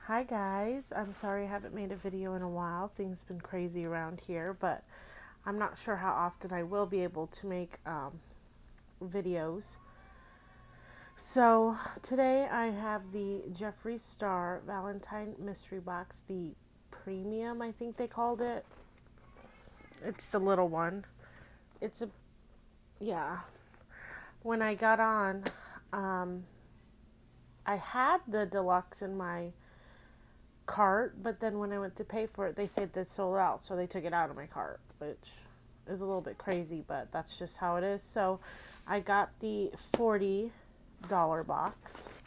Hi guys, I'm sorry I haven't made a video in a while. Things been crazy around here, but I'm not sure how often I will be able to make videos. So today I have the Jeffree Star Valentine Mystery Box, the premium I think they called it. It's the little one. It's a, yeah. When I got on, um, I had the deluxe in my cart, but then when I went to pay for it, they said they sold out, so they took it out of my cart, which is a little bit crazy, but that's just how it is. So I got the $40 box.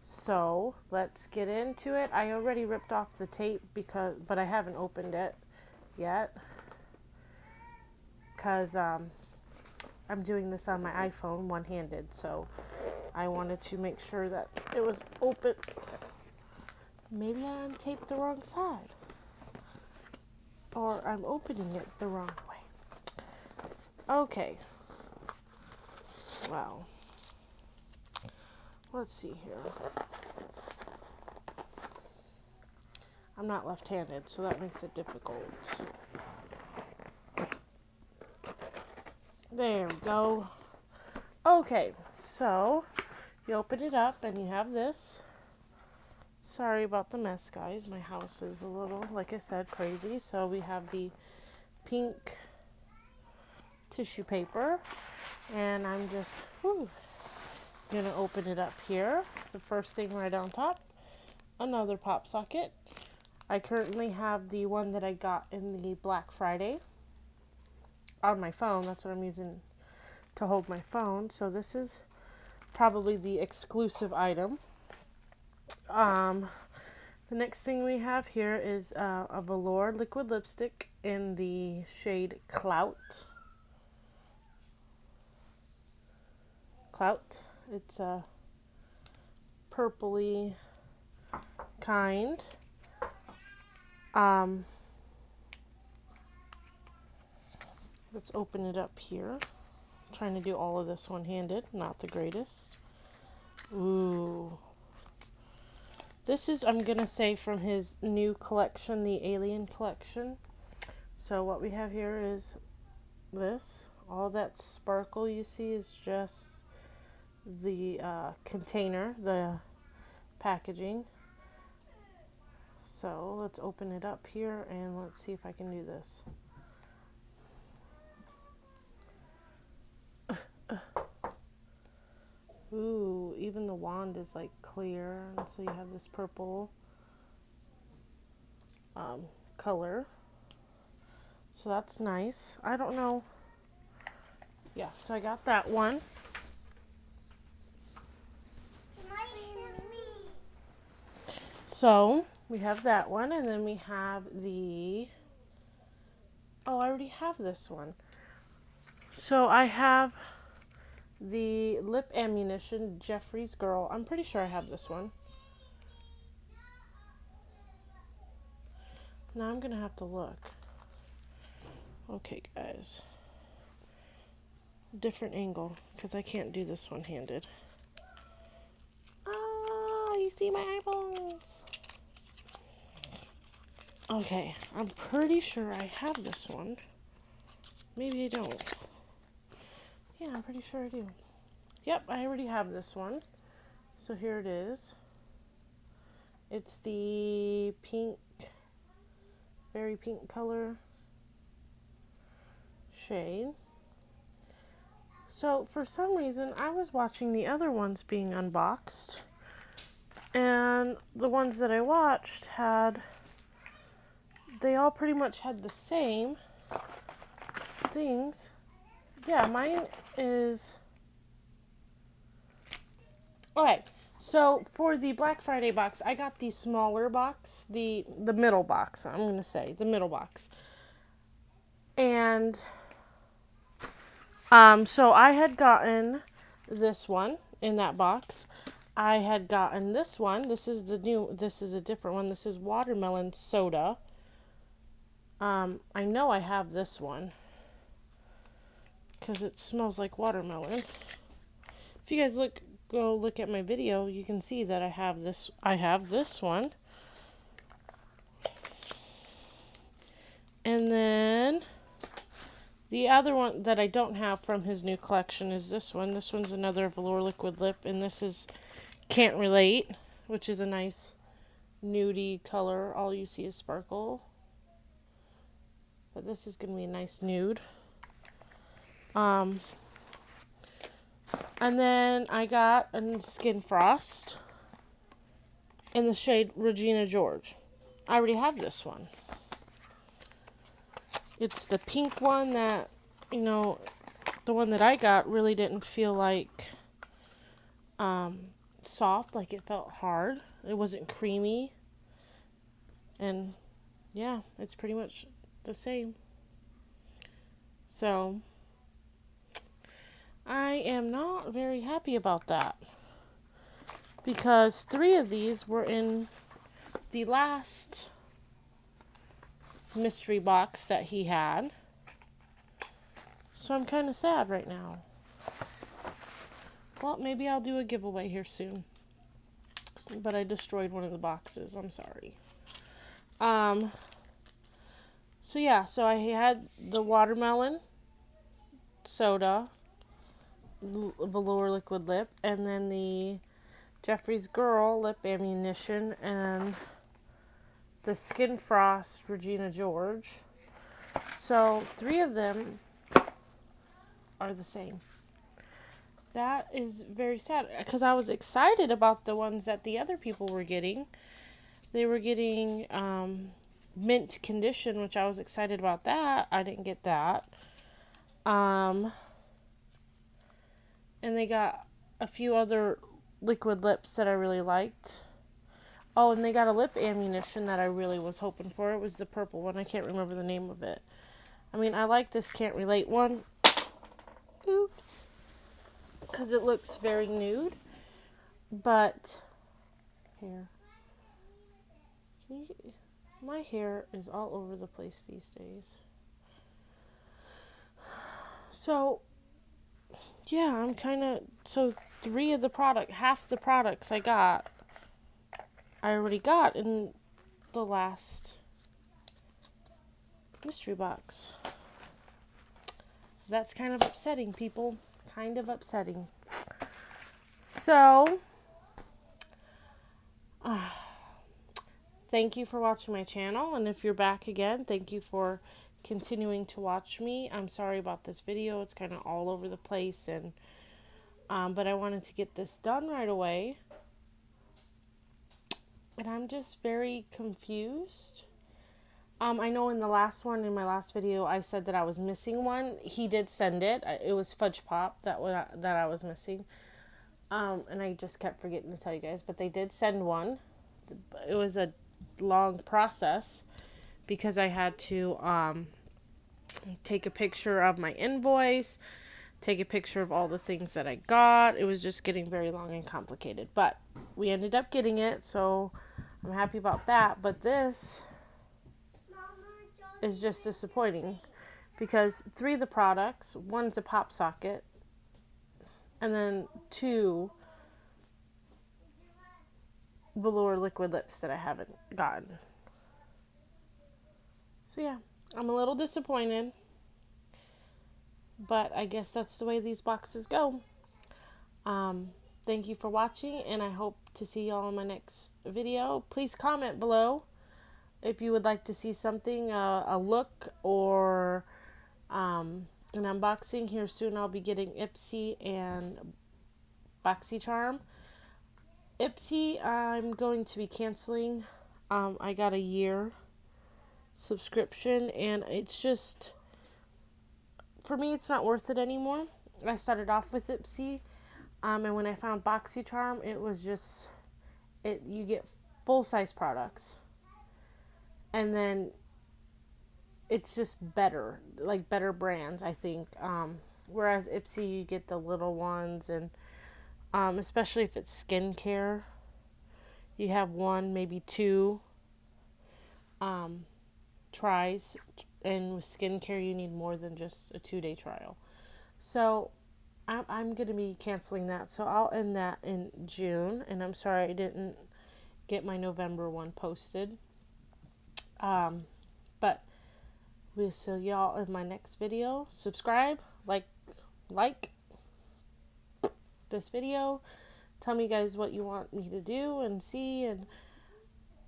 So let's get into it. I already ripped off the tape but I haven't opened it yet because I'm doing this on my iPhone one-handed, so I wanted to make sure that it was open. Maybe I untaped the wrong side. Or I'm opening it the wrong way. Okay. Wow. Let's see here. I'm not left-handed, so that makes it difficult. There we go. Okay, so you open it up and you have this. Sorry about the mess, guys. My house is a little, like I said, crazy. So we have the pink tissue paper, and I'm just gonna open it up here. The first thing right on top, another pop socket. I currently have the one that I got in the Black Friday on my phone. That's what I'm using to hold my phone. So this is probably the exclusive item. The next thing we have here is a velour liquid lipstick in the shade Clout. It's a purpley kind. Let's open it up here. I'm trying to do all of this one-handed, not the greatest. Ooh. This is, I'm going to say, from his new collection, the Alien collection. So what we have here is this. All that sparkle you see is just the container, the packaging. So let's open it up here and let's see if I can do this. Ooh, even the wand is like clear, and so you have this purple color. So that's nice. I don't know. Yeah, so I got that one. So we have that one, and then we have the, oh, I already have this one. So I have the Lip Ammunition Jeffree's Girl. I'm pretty sure I have this one. Now I'm gonna have to look. Okay, guys. Different angle, because I can't do this one-handed. Ah, you see my eyeballs. Okay, I'm pretty sure I have this one. Maybe I don't. Yeah, I'm pretty sure I do. Yep, I already have this one. So here it is. It's the pink, very pink color shade. So for some reason, I was watching the other ones being unboxed, and the ones that I watched they all pretty much had the same things. Yeah, mine is, okay. So for the Black Friday box, I got the smaller box, the middle box. I'm gonna say the middle box, and so I had gotten this one in that box. I had gotten this one. This is a different one. This is watermelon soda. I know I have this one because it smells like watermelon. If you guys go look at my video, you can see that I have this one. And then the other one that I don't have from his new collection is this one. This one's another velour liquid lip, and this is Can't Relate, which is a nice nudie color. All you see is sparkle. But this is going to be a nice nude. And then I got a Skin Frost in the shade Regina George. I already have this one. It's the pink one that, you know, the one that I got really didn't feel like soft, like it felt hard. It wasn't creamy. And yeah, it's pretty much the same. So I am not very happy about that, because 3 of these were in the last mystery box that he had. So I'm kind of sad right now. Well, maybe I'll do a giveaway here soon. But I destroyed one of the boxes. I'm sorry. So yeah, so I had the watermelon soda velour liquid lip, and then the Jeffree's Girl lip ammunition, and the Skin Frost Regina George. So 3 of them are the same. That is very sad, because I was excited about the ones that the other people were getting. They were getting mint condition, which I was excited about that. I didn't get that. And they got a few other liquid lips that I really liked. Oh, and they got a lip ammunition that I really was hoping for. It was the purple one. I can't remember the name of it. I mean, I like this Can't Relate one. Oops. Because it looks very nude. But, here. My hair is all over the place these days. So, yeah, I'm kind of... So, 3 of the half the products I already got in the last mystery box. That's kind of upsetting, people. Kind of upsetting. So, thank you for watching my channel, and if you're back again, thank you for continuing to watch me. I'm sorry about this video. It's kind of all over the place, and but I wanted to get this done right away. And I'm just very confused. I know in the last one, in my last video, I said that I was missing one. He did send it. It was Fudge Pop that I was missing. And I just kept forgetting to tell you guys. But they did send one. It was a long process, because I had to take a picture of my invoice, take a picture of all the things that I got. It was just getting very long and complicated. But we ended up getting it, so I'm happy about that. But this is just disappointing, because 3 of the products, one's a pop socket, and then 2 velour liquid lips that I haven't gotten. So yeah, I'm a little disappointed, but I guess that's the way these boxes go. Thank you for watching, and I hope to see y'all in my next video. Please comment below if you would like to see something, a look, or an unboxing. Here soon I'll be getting Ipsy and BoxyCharm. Ipsy, I'm going to be canceling. I got a year subscription, and it's just, for me, it's not worth it anymore. I started off with Ipsy, and when I found BoxyCharm, it was just, you get full-size products. And then it's just better, like better brands, I think. Whereas Ipsy, you get the little ones, and especially if it's skincare, you have 1, maybe 2 tries. And with skincare, you need more than just a 2-day trial. So I'm going to be canceling that. So I'll end that in June. And I'm sorry I didn't get my November one posted. But We'll see y'all in my next video. Subscribe, like this video. Tell me guys what you want me to do and see, and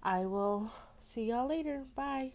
I will see y'all later. Bye.